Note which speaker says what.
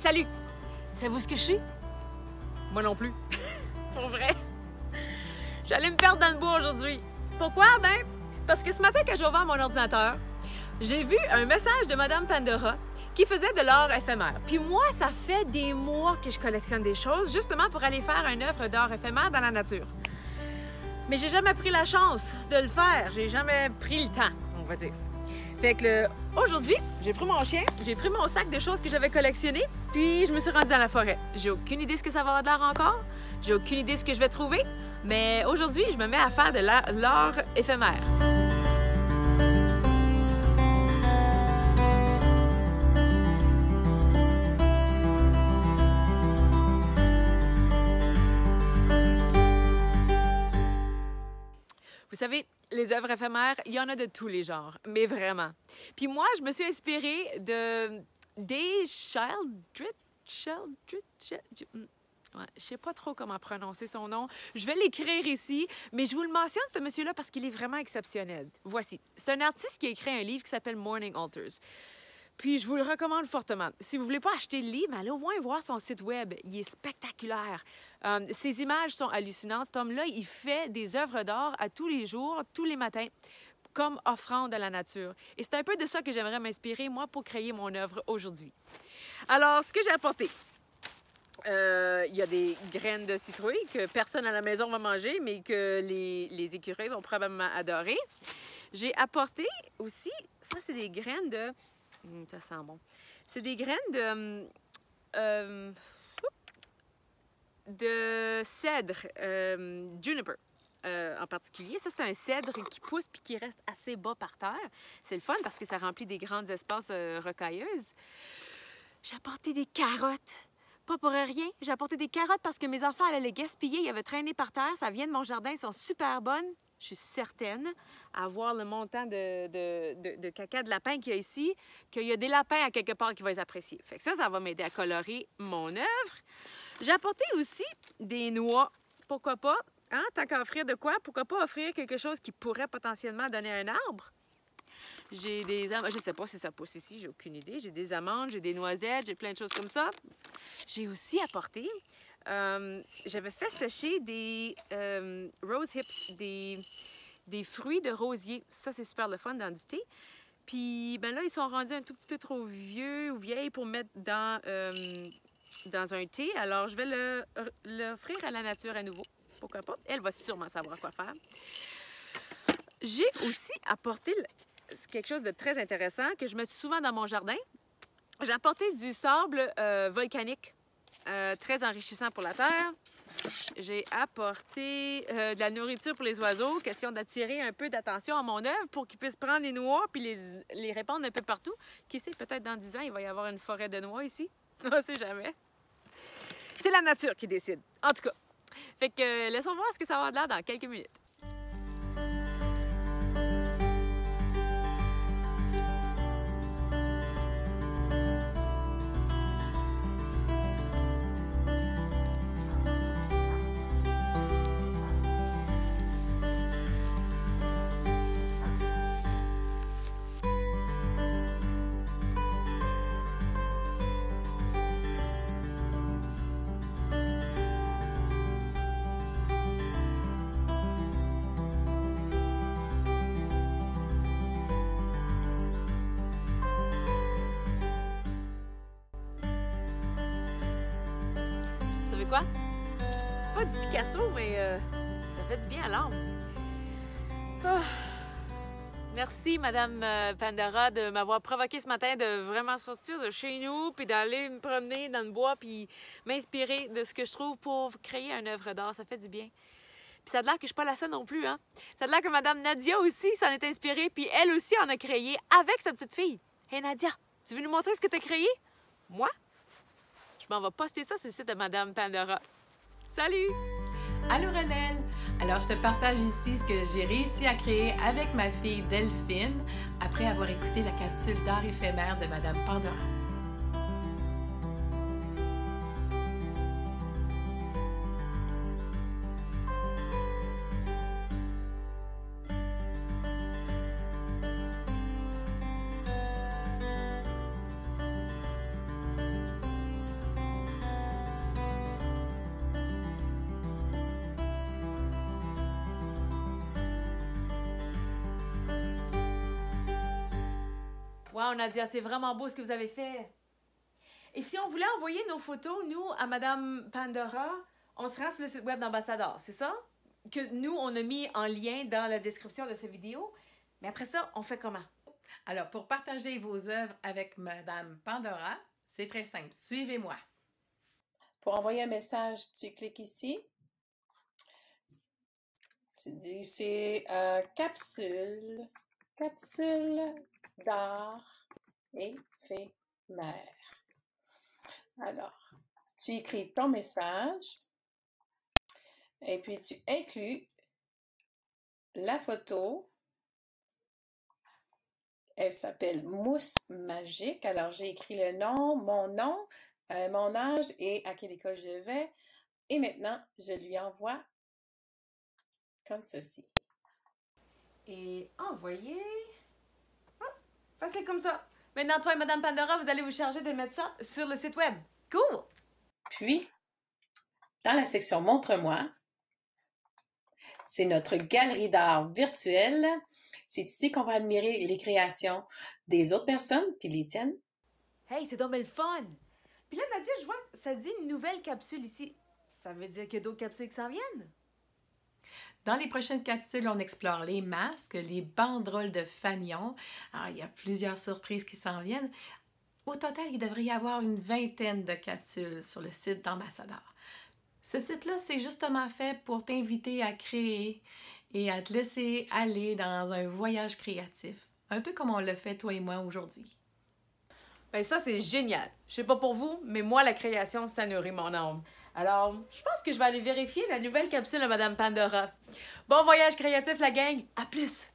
Speaker 1: salut! Savez-vous ce que je suis? Moi non plus. Pour vrai. J'allais me perdre dans le bois aujourd'hui. Pourquoi? Ben, parce que ce matin, quand j'ai ouvert mon ordinateur, j'ai vu un message de Madame Pandora qui faisait de l'art éphémère. Puis moi, ça fait des mois que je collectionne des choses, justement pour aller faire une œuvre d'art éphémère dans la nature. Mais j'ai jamais pris la chance de le faire. J'ai jamais pris le temps, on va dire. Fait que aujourd'hui, j'ai pris mon chien, j'ai pris mon sac de choses que j'avais collectionnées, puis je me suis rendue dans la forêt. J'ai aucune idée ce que ça va avoir de l'air encore. J'ai aucune idée ce que je vais trouver. Mais aujourd'hui, je me mets à faire de l'art éphémère. Vous savez, les œuvres éphémères, il y en a de tous les genres, mais vraiment. Puis moi, je me suis inspirée de Day Sheldritt. Ouais, je sais pas trop comment prononcer son nom. Je vais l'écrire ici, mais je vous le mentionne, ce monsieur-là, parce qu'il est vraiment exceptionnel. Voici. C'est un artiste qui a écrit un livre qui s'appelle Morning Altars. Puis je vous le recommande fortement. Si vous ne voulez pas acheter le livre, allez au moins voir son site web. Il est spectaculaire. Ses images sont hallucinantes. Cet homme-là, il fait des œuvres d'art à tous les jours, tous les matins, comme offrande à la nature. Et c'est un peu de ça que j'aimerais m'inspirer, moi, pour créer mon œuvre aujourd'hui. Alors, ce que j'ai apporté, il y a des graines de citrouille que personne à la maison va manger, mais que les écureuils vont probablement adorer. J'ai apporté aussi, ça c'est des graines de... ça sent bon. C'est des graines de cèdre, juniper en particulier. Ça, c'est un cèdre qui pousse puis qui reste assez bas par terre. C'est le fun parce que ça remplit des grands espaces rocailleuses. J'ai apporté des carottes. Pas pour rien. J'ai apporté des carottes parce que mes enfants allaient les gaspiller. Ils avaient traîné par terre. Ça vient de mon jardin. Ils sont super bonnes. Je suis certaine, à voir le montant de caca de lapin qu'il y a ici, qu'il y a des lapins à quelque part qui vont les apprécier. Fait que ça va m'aider à colorer mon œuvre. J'ai apporté aussi des noix. Pourquoi pas? Hein? Tant qu'à offrir de quoi? Pourquoi pas offrir quelque chose qui pourrait potentiellement donner un arbre? J'ai des amandes. Je ne sais pas si ça pousse ici, j'ai aucune idée. J'ai des amandes, j'ai des noisettes, j'ai plein de choses comme ça. J'ai aussi apporté... j'avais fait sécher des rose hips, des fruits de rosier. Ça, c'est super le fun dans du thé. Puis, ben là, ils sont rendus un tout petit peu trop vieux ou vieilles pour mettre dans un thé. Alors, je vais l'offrir à la nature à nouveau. Pourquoi pas? Elle va sûrement savoir quoi faire. J'ai aussi apporté quelque chose de très intéressant que je mets souvent dans mon jardin. J'ai apporté du sable volcanique. Très enrichissant pour la terre. J'ai apporté de la nourriture pour les oiseaux, question d'attirer un peu d'attention à mon œuvre pour qu'ils puissent prendre les noix puis les répandre un peu partout. Qui sait, peut-être dans 10 ans, il va y avoir une forêt de noix ici. On ne sait jamais. C'est la nature qui décide, en tout cas. Fait que laissons voir ce que ça va avoir de l'air dans quelques minutes. Vous savez quoi? C'est pas du Picasso, mais ça fait du bien à l'âme. Oh. Merci, Madame Pandora, de m'avoir provoqué ce matin de vraiment sortir de chez nous, puis d'aller me promener dans le bois, puis m'inspirer de ce que je trouve pour créer une œuvre d'art. Ça fait du bien. Puis ça a l'air que je suis pas la seule non plus, hein? Ça a l'air que Madame Nadia aussi s'en est inspirée, puis elle aussi en a créé avec sa petite fille. Hey Nadia, tu veux nous montrer ce que tu as créé? Moi? Je m'en vais poster ça sur le site de Madame Pandora. Salut!
Speaker 2: Allô Renelle! Alors je te partage ici ce que j'ai réussi à créer avec ma fille Delphine après avoir écouté la capsule d'art éphémère de Madame Pandora.
Speaker 1: Wow, Nadia, c'est vraiment beau ce que vous avez fait. Et si on voulait envoyer nos photos, nous, à Madame Pandora, on se rend sur le site web d'Ambassadeur, c'est ça? Que nous, on a mis en lien dans la description de cette vidéo. Mais après ça, on fait comment?
Speaker 2: Alors, pour partager vos œuvres avec Madame Pandora, c'est très simple. Suivez-moi. Pour envoyer un message, tu cliques ici. Tu dis c'est capsule d'art éphémère. Alors, tu écris ton message et puis tu inclus la photo. Elle s'appelle Mousse Magique. Alors, j'ai écrit le nom, mon âge et à quelle école je vais. Et maintenant, je lui envoie comme ceci.
Speaker 1: Et envoyer. Ah, facile comme ça. Maintenant, toi et Madame Pandora, vous allez vous charger de mettre ça sur le site web. Cool!
Speaker 2: Puis, dans la section Montre-moi, c'est notre galerie d'art virtuelle. C'est ici qu'on va admirer les créations des autres personnes, puis les tiennes.
Speaker 1: Hey, c'est donc bien le fun! Puis là, Nadia, je vois que ça dit une nouvelle capsule ici. Ça veut dire qu'il y a d'autres capsules qui s'en viennent?
Speaker 2: Dans les prochaines capsules, on explore les masques, les banderoles de fanion. Alors, il y a plusieurs surprises qui s'en viennent. Au total, il devrait y avoir une vingtaine de capsules sur le site d'Ambassadeur. Ce site-là, c'est justement fait pour t'inviter à créer et à te laisser aller dans un voyage créatif. Un peu comme on le fait toi et moi aujourd'hui.
Speaker 1: Ben ça, c'est génial. Je sais pas pour vous, mais moi, la création, ça nourrit mon âme. Alors, je pense que je vais aller vérifier la nouvelle capsule de Madame Pandora. Bon voyage créatif, la gang! À plus!